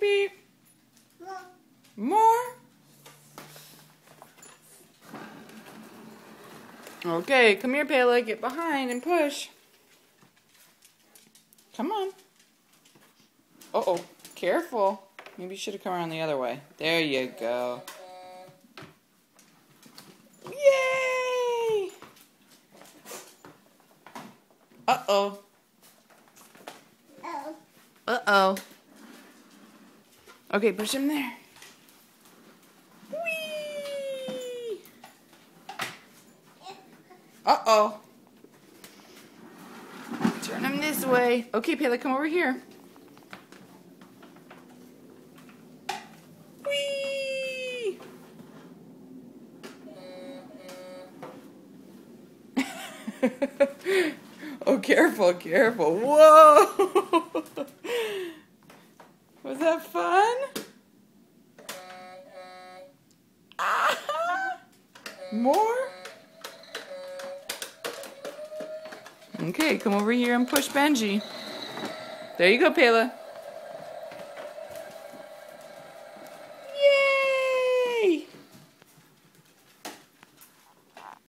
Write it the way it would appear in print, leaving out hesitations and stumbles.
Beep, beep. More? Okay, come here, Pele. Get behind and push. Come on. Uh-oh. Careful. Maybe you should have come around the other way. There you go. Yay! Uh-oh. Uh-oh. Okay, push him there. Whee! Uh-oh. Turn him this way. Okay, Pele, come over here. Whee! Oh, careful, careful. Whoa! Was that fun? Ah! More? Okay, come over here and push Benji. There you go, Pele.